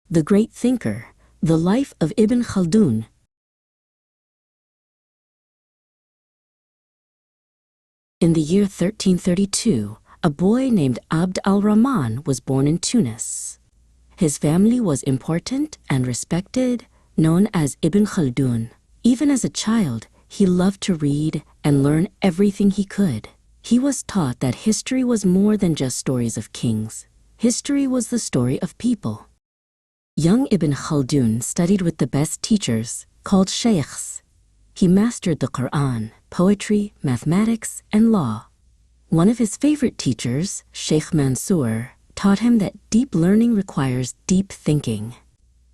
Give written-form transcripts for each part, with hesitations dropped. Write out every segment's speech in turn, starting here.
The Great Thinker, The Life of Ibn Khaldun. In the year 1332, a boy named Abd al-Rahman was born in Tunis. His family was important and respected, known as Ibn Khaldun. Even as a child, he loved to read and learn everything he could. He was taught that history was more than just stories of kings. History was the story of people. Young Ibn Khaldun studied with the best teachers, called sheikhs. He mastered the Quran, poetry, mathematics, and law. One of his favorite teachers, Sheikh Mansour, taught him that deep learning requires deep thinking.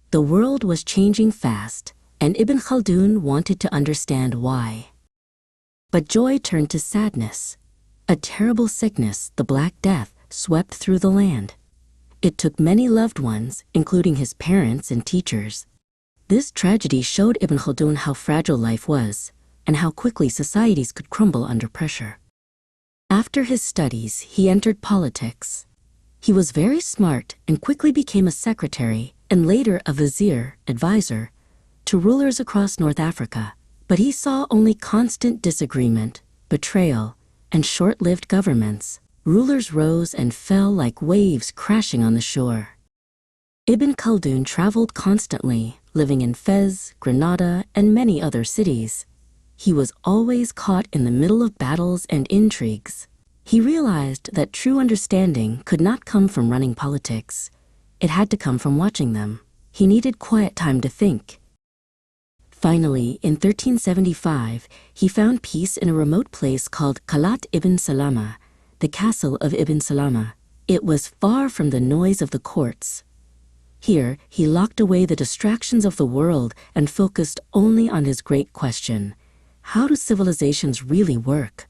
The world was changing fast, and Ibn Khaldun wanted to understand why. But joy turned to sadness. A terrible sickness, the Black Death, swept through the land. It took many loved ones, including his parents and teachers. This tragedy showed Ibn Khaldun how fragile life was, and how quickly societies could crumble under pressure. After his studies, he entered politics. He was very smart and quickly became a secretary and later a vizier, advisor, to rulers across North Africa. But he saw only constant disagreement, betrayal, and short-lived governments. Rulers rose and fell like waves crashing on the shore. Ibn Khaldun traveled constantly, living in Fez, Granada, and many other cities. He was always caught in the middle of battles and intrigues. He realized that true understanding could not come from running politics. It had to come from watching them. He needed quiet time to think. Finally, in 1375, he found peace in a remote place called Qalat ibn Salama, the castle of Ibn Salama. It was far from the noise of the courts. Here, he locked away the distractions of the world and focused only on his great question: how do civilizations really work?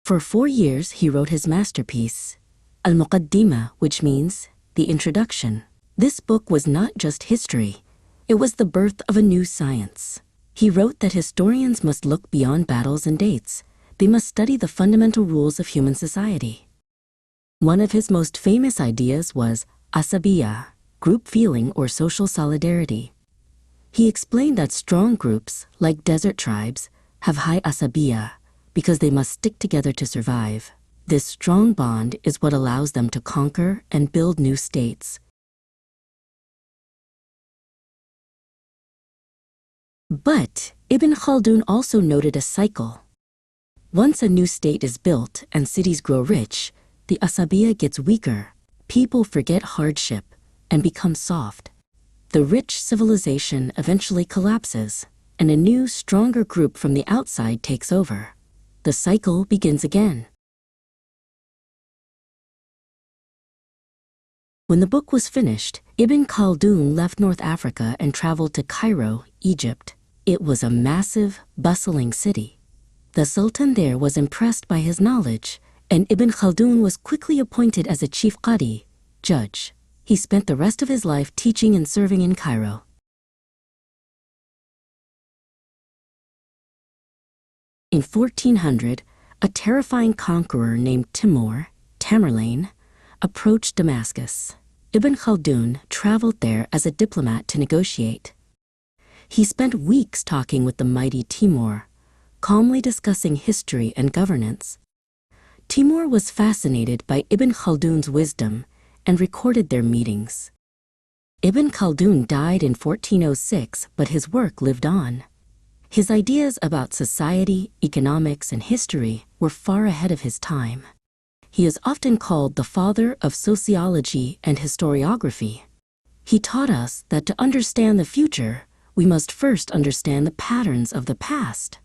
For 4 years, he wrote his masterpiece, Al-Muqaddimah, which means the introduction. This book was not just history. It was the birth of a new science. He wrote that historians must look beyond battles and dates. They must study the fundamental rules of human society. One of his most famous ideas was asabiyya, group feeling or social solidarity. He explained that strong groups, like desert tribes, have high asabiyya because they must stick together to survive. This strong bond is what allows them to conquer and build new states. But Ibn Khaldun also noted a cycle. Once a new state is built and cities grow rich, the asabiyya gets weaker. People forget hardship and become soft. The rich civilization eventually collapses, and a new, stronger group from the outside takes over. The cycle begins again. When the book was finished, Ibn Khaldun left North Africa and traveled to Cairo, Egypt. It was a massive, bustling city. The Sultan there was impressed by his knowledge, and Ibn Khaldun was quickly appointed as a chief qadi, judge. He spent the rest of his life teaching and serving in Cairo. In 1400, a terrifying conqueror named Tamerlane, approached Damascus. Ibn Khaldun traveled there as a diplomat to negotiate. He spent weeks talking with the mighty Timur, calmly discussing history and governance. Timur was fascinated by Ibn Khaldun's wisdom and recorded their meetings. Ibn Khaldun died in 1406, but his work lived on. His ideas about society, economics, and history were far ahead of his time. He is often called the father of sociology and historiography. He taught us that to understand the future, we must first understand the patterns of the past.